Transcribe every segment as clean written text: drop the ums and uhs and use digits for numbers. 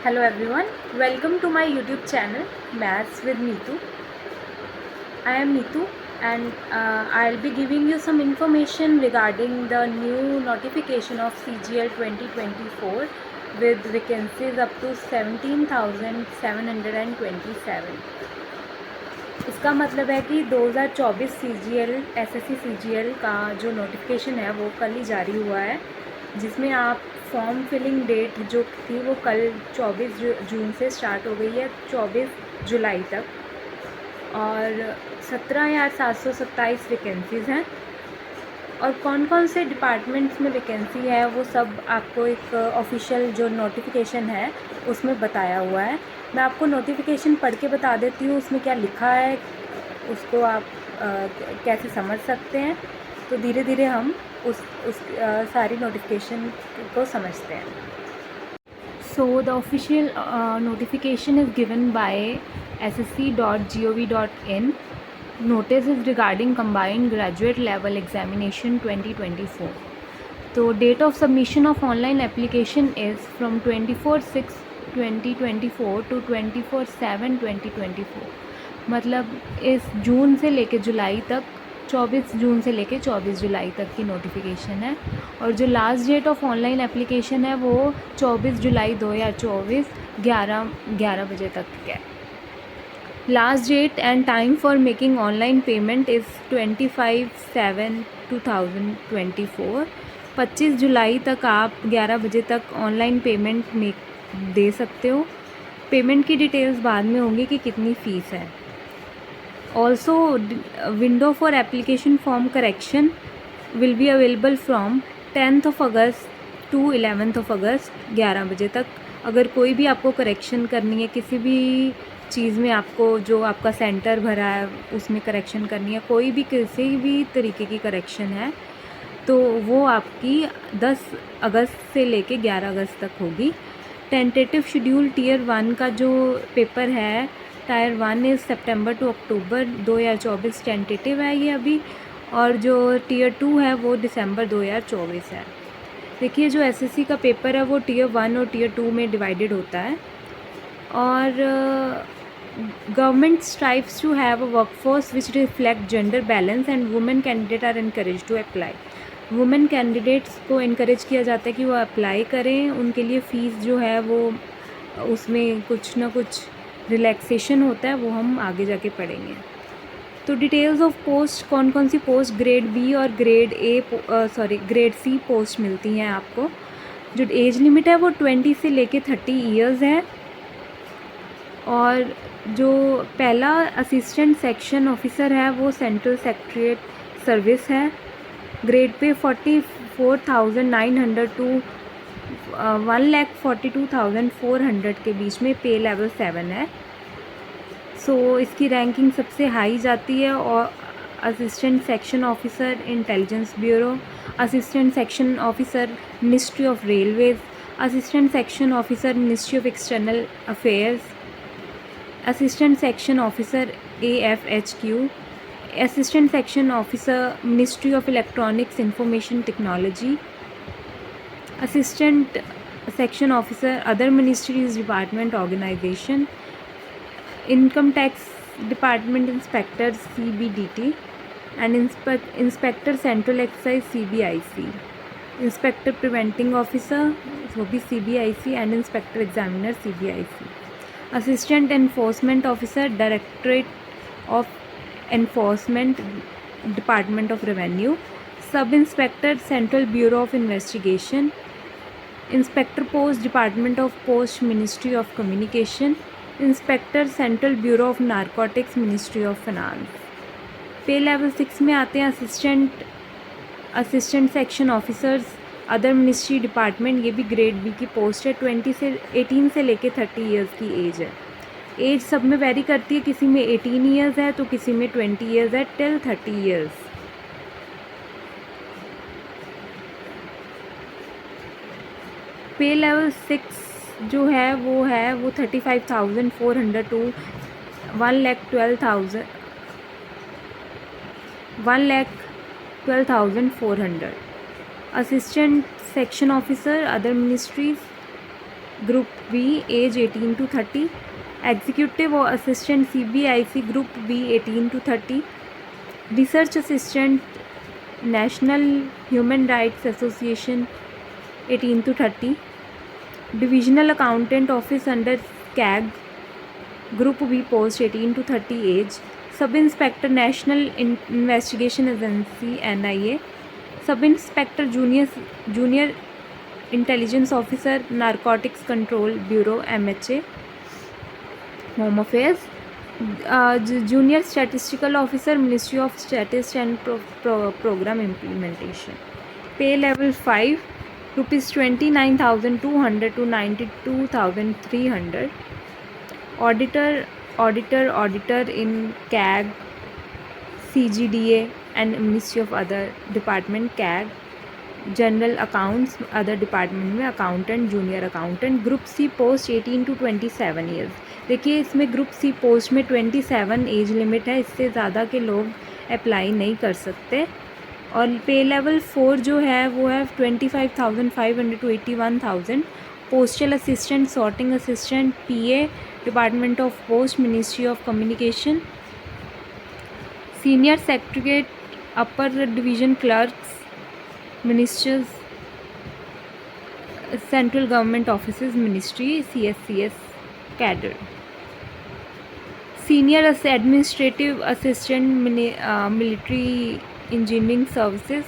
Hello everyone, welcome to my YouTube channel Maths with Neetu. I am Neetu and I'll be giving you some information regarding the new notification of CGL 2024 with vacancies up to 17,727. इसका मतलब है कि 2024 CGL SSC CGL का जो notification है वो कल ही जारी हुआ है, जिसमें आप फॉर्म फिलिंग डेट जो थी वो कल 24 जून से स्टार्ट हो गई है 24 जुलाई तक, और 17,727 वैकेंसीज़ हैं। और कौन कौन से डिपार्टमेंट्स में वैकेंसी है वो सब आपको एक ऑफिशियल जो नोटिफिकेशन है उसमें बताया हुआ है। मैं आपको नोटिफिकेशन पढ़ के बता देती हूँ उसमें क्या लिखा है, उसको आप कैसे समझ सकते हैं। तो धीरे धीरे हम उस सारी नोटिफिकेशन को समझते हैं। So the official notification is given by ssc.gov.in. Notice is regarding combined graduate level examination 2024. So date of submission of online application is from 24/6/2024 to 24/7/2024. मतलब इस जून से लेके जुलाई तक, 24 जून से लेके 24 जुलाई तक की नोटिफिकेशन है। और जो last date of online application है वो 24 जुलाई 2024 11 बजे तक है। Last date and time for making online payment is 25/7/2024। 25 जुलाई तक आप 11 बजे तक ऑनलाइन पेमेंट दे सकते हो। पेमेंट की डिटेल्स बाद में होंगी कि कितनी फ़ीस है। Also window for application form correction will be available from 10th August to 11th August 11 बजे तक। अगर कोई भी आपको करेक्शन करनी है, किसी भी चीज़ में आपको जो आपका सेंटर भरा है उसमें करेक्शन करनी है, कोई भी किसी भी तरीके की करेक्शन है, तो वो आपकी 10 अगस्त से लेके 11 अगस्त तक होगी। टेंटेटिव शेड्यूल टीयर 1 का जो पेपर है, tier 1 is September to October 2024 tentative है ये अभी, और जो टीयर 2 है वो दिसंबर 2024 है। देखिए जो एसएससी का पेपर है वो टीयर 1 और टीयर 2 में डिवाइडेड होता है। और government strives to have a workforce which reflect gender balance and women candidate are encourage to apply. Women candidates को इनकरेज किया जाता है कि वो अप्लाई करें। उनके लिए फ़ीस जो है वो उसमें कुछ ना कुछ रिलैक्सेशन होता है, वो हम आगे जाके पढ़ेंगे। तो डिटेल्स ऑफ पोस्ट, कौन कौन सी पोस्ट ग्रेड बी और ग्रेड ग्रेड सी पोस्ट मिलती हैं आपको। जो एज लिमिट है वो 20 से लेके 30 इयर्स है। और जो पहला असिस्टेंट सेक्शन ऑफिसर है वो सेंट्रल सेक्रेटरीट सर्विस है। ग्रेड पे 44,900 टू 1,42,400 के बीच में, पे लेवल 7 है। सो इसकी रैंकिंग सबसे हाई जाती है। और assistant section officer intelligence bureau, assistant section officer ministry of railways, assistant section officer ministry of external affairs, assistant section officer AFHQ, assistant section officer ministry of electronics information technology, assistant section officer other ministries department organisation, income tax department inspector CBDT and inspector central excise CBIC, inspector preventing officer वो भी CBIC and inspector examiner CBIC, assistant enforcement officer directorate of enforcement department of revenue, sub inspector central bureau of investigation, inspector post department of post ministry of communication, inspector central bureau of narcotics ministry of finance. पे level 6 में आते हैं assistant section officers other ministry department. ये भी grade B की post है। 18 से लेके 30 इयर्स की एज है। एज सब में वेरी करती है, किसी में 18 इयर्स है तो किसी में 20 इयर्स है टिल 30 इयर्स। पे लेवल 6 जो है वो 35,400 to 1,12,400। Assistant section officer other ministries Group B, age 18 to 30. Executive or Assistant CBIC, Group B, 18 to 30. Research Assistant, National Human Rights Association, 18 to 30. Divisional Accountant Office under CAG, Group B post, 18 to 30 age. Sub-Inspector, National Investigation Agency, NIA. Sub-Inspector Junior Intelligence Officer, Narcotics Control Bureau, MHA, Home Affairs. Junior Statistical Officer, Ministry of Statistics and Program Implementation. Pay level 5, rupees 29,200 to 92,300. Auditor in CAG, CGDA and Ministry of Other Department, CAG. General accounts other department में accountant, junior accountant. Group C post 18 to 27 years. देखिए इसमें group C post में 27 age limit है, इससे ज़्यादा के लोग apply नहीं कर सकते. और पे लेवल 4 जो है वो है 25,500 to 81,000. Postal assistant, sorting assistant, PA, department of post, ministry of communication. Senior secretariat, upper division clerks, Ministers, Central Government Offices, Ministry, CSCS cadre. Senior Administrative Assistant, Military Engineering Services,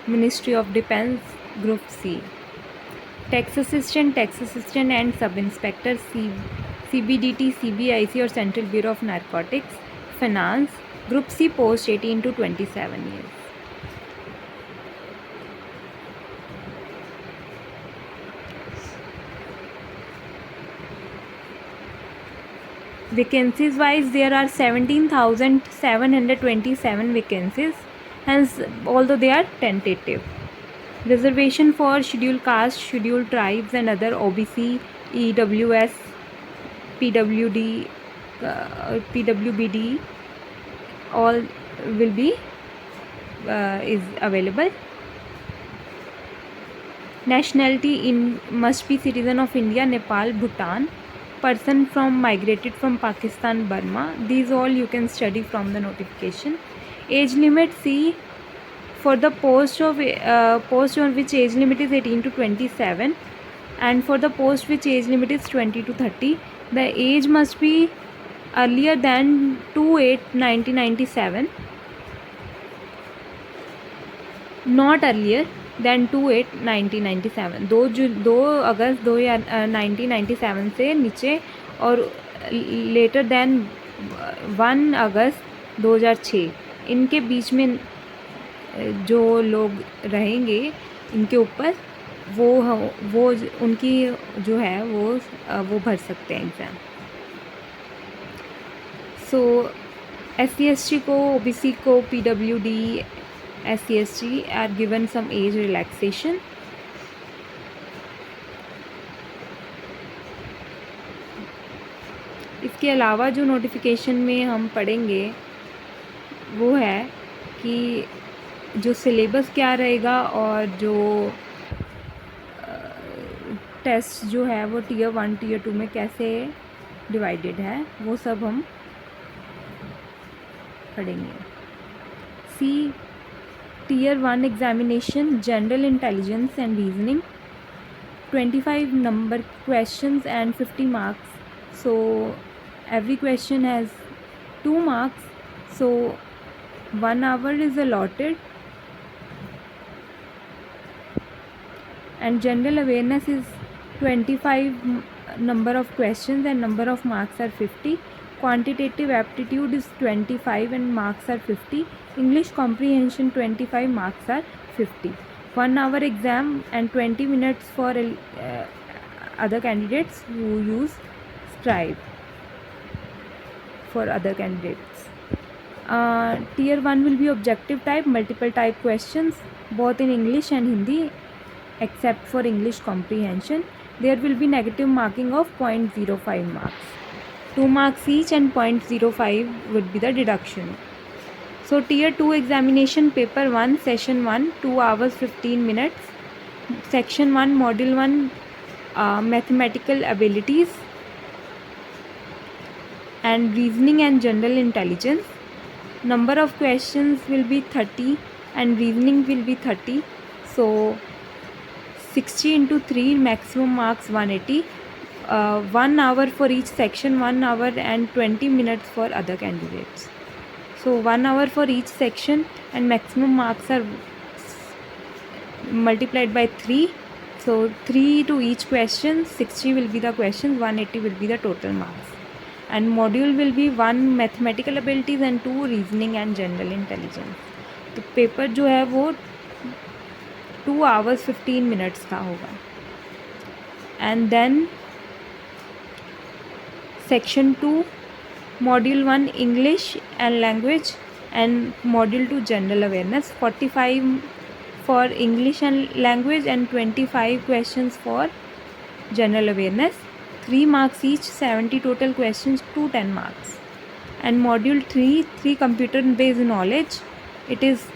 Ministry of Defense, Group C. Tax Assistant and Sub-Inspector, CBDT, CBIC or Central Bureau of Narcotics. Finance, Group C post 18 to 27 years. Vacancies wise, there are 17,727 vacancies, hence although they are tentative. Reservation for scheduled caste, scheduled tribes and other OBC, EWS, PWBD, all will be is available. Nationality must be citizen of India, Nepal, Bhutan. Person migrated from Pakistan, Burma. These all you can study from the notification. Age limit, see, for the post on which age limit is 18 to 27, and for the post which age limit is 20 to 30, the age must be earlier than 2/8/1997, not earlier than 2/8/1997. 2 अगस्त 1997 से नीचे, और letter then 1 अगस्त 2006, इनके बीच में जो लोग रहेंगे इनके ऊपर वो उनकी जो है वो भर सकते हैं एग्ज़ाम. सो SC/ST को, OBC को, PWD, SC/ST are given some age relaxation. इसके अलावा जो नोटिफिकेशन में हम पढ़ेंगे वो है कि जो सिलेबस क्या रहेगा और जो टेस्ट जो है वो Tier 1 Tier 2 में कैसे डिवाइडेड है, वो सब हम पढ़ेंगे. सी Tier 1 examination, general intelligence and reasoning, 25 number questions and 50 marks. So every question has 2 marks, so 1 hour is allotted. And general awareness is 25 number of questions and number of marks are 50. Quantitative aptitude is 25 and marks are 50. English comprehension 25, marks are 50. 1 hour exam and 20 minutes for other candidates who use Scribe for other candidates. Tier 1 will be objective type, multiple type questions both in English and Hindi except for English comprehension. There will be negative marking of 0.05 marks. 2 marks each and 0.05 would be the deduction. So Tier 2 examination, paper 1, session 1, 2 hours 15 minutes. Section 1, module 1, mathematical abilities and reasoning and general intelligence. Number of questions will be 30 and reasoning will be 30. So 60 into 3, maximum marks 180. 1 hour for each section, 1 hour and 20 minutes for other candidates. So 1 hour for each section and maximum marks are multiplied by 3. So 3 to each question, 60 will be the questions, 180 will be the total marks. And module will be 1 mathematical abilities and 2 reasoning and general intelligence. तो paper जो है वो 2 hours 15 minutes का होगा. And then section 2, module 1 English and language and module 2 general awareness. 45 for English and language and 25 questions for general awareness. 3 marks each, 70 total questions, 10 marks. And module 3 computer based knowledge, it is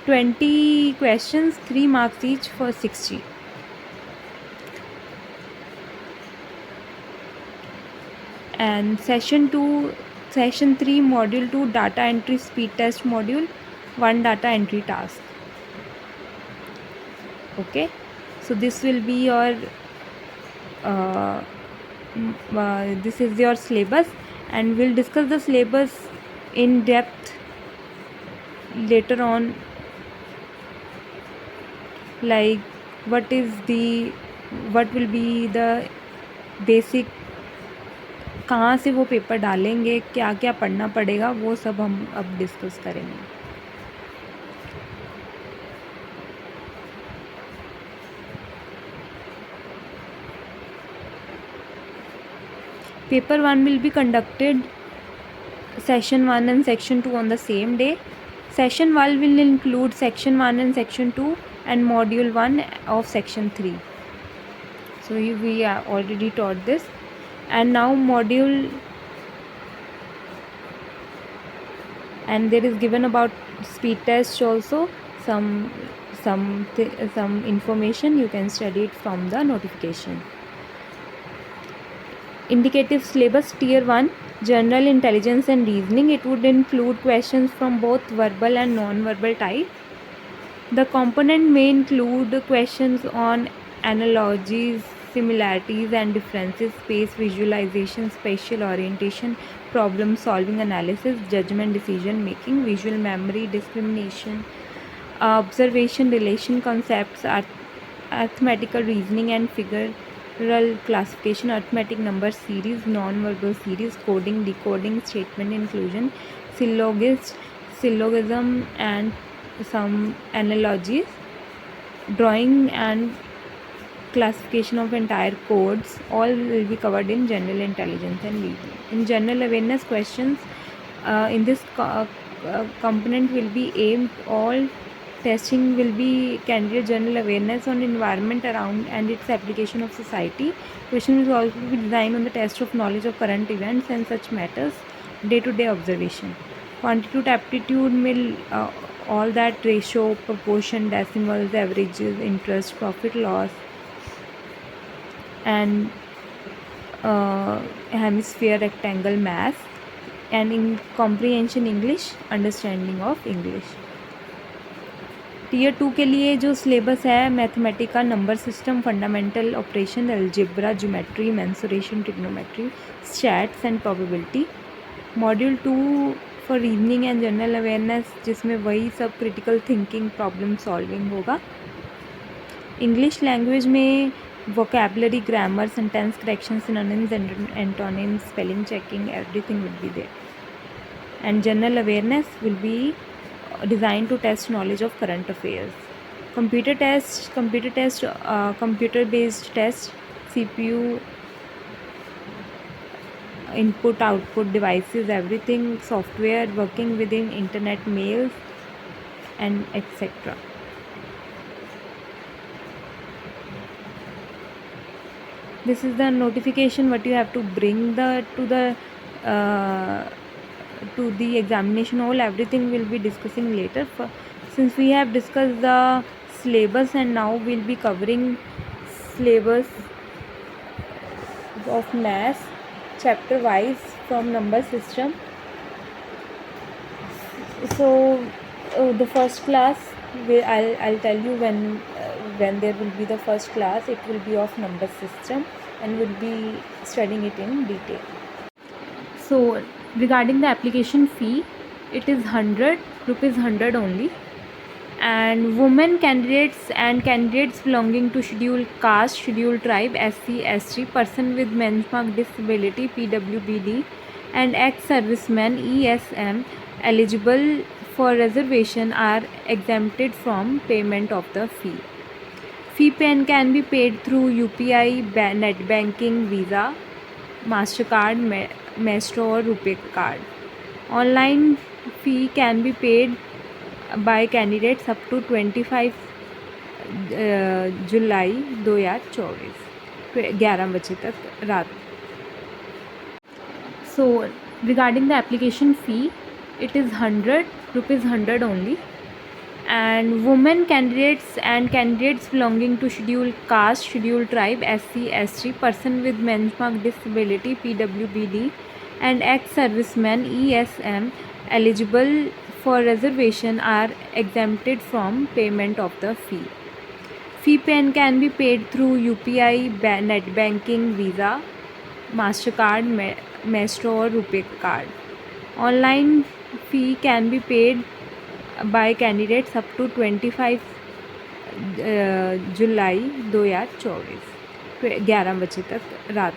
20 questions, 3 marks each for 60. And session 3 module 2 data entry speed test module, 1 data entry task. Okay, so this will be your this is your syllabus, and we'll discuss the syllabus in depth later on, like what will be the basic, कहाँ से वो paper डालेंगे, क्या क्या पढ़ना पड़ेगा, वो सब हम अब डिस्कस करेंगे. Paper 1 will be conducted session 1 and section 2 on the same day. Session 1 will include section 1 and section 2 and module 1 of section 3. So we are already taught this. And now module, and there is given about speed test also, some information. You can study it from the notification. Indicative syllabus tier 1 general intelligence and reasoning. It would include questions from both verbal and non-verbal type. The component may include questions on analogies, similarities and differences, space visualization, spatial orientation, problem solving analysis, judgment decision making, visual memory, discrimination, observation, relation concepts, arithmetical reasoning and figural classification, arithmetic number series, non-verbal series, coding, decoding, statement inclusion, syllogism and some analogies, drawing and classification of entire codes, all will be covered in general intelligence and reasoning. In general awareness questions, in this component will be aimed, all testing will be candidate general awareness on environment around and its application of society. Question will also be designed on the test of knowledge of current events and such matters, day-to-day observation. Quantitative aptitude will all that ratio, proportion, decimals, averages, interest, profit, loss, and hemisphere, rectangle, math, and in comprehension English, understanding of English. Tier 2 के लिए जो syllabus है, mathematic का number system, fundamental operation, algebra, geometry, mensuration, trigonometry, stats and probability. Module 2 for reasoning and general awareness, जिसमें वही सब critical thinking, problem solving होगा. English language में vocabulary, grammar, sentence correction, synonyms and antonyms, spelling checking, everything will be there. And general awareness will be designed to test knowledge of current affairs. Computer based test, CPU, input output devices, everything, software working within internet, mails and etc. This is the notification what you have to bring to the examination hall. Everything will be discussing later. Since we have discussed the syllabus and now we'll be covering syllabus of maths chapter wise from number system. So the first class, I'll tell you when there will be the first class. It will be of number system and we'll be studying it in detail. So regarding the application fee, it is 100 rupees, 100 only, and women candidates and candidates belonging to scheduled caste, scheduled tribe, SC, ST, person with benchmark disability, PWBD, and ex-servicemen, ESM, eligible for reservation are exempted from payment of the fee. Fee can be paid through UPI, net banking, Visa, MasterCard, Maestro or RuPay card. Online fee can be paid by candidates up to 25 जुलाई 2024 11 बजे तक रात. So regarding the application fee, it is 100 rupees, 100 only, and women candidates and candidates belonging to scheduled caste, scheduled tribe, SC, ST, person with benchmark disability, PWBD, and ex-servicemen, ESM, eligible for reservation are exempted from payment of the fee. Fee can be paid through UPI, net banking, Visa, MasterCard, Maestro or RuPay card. Online fee can be paid by candidates up to 25 जुलाई 2024 11 बजे तक रात.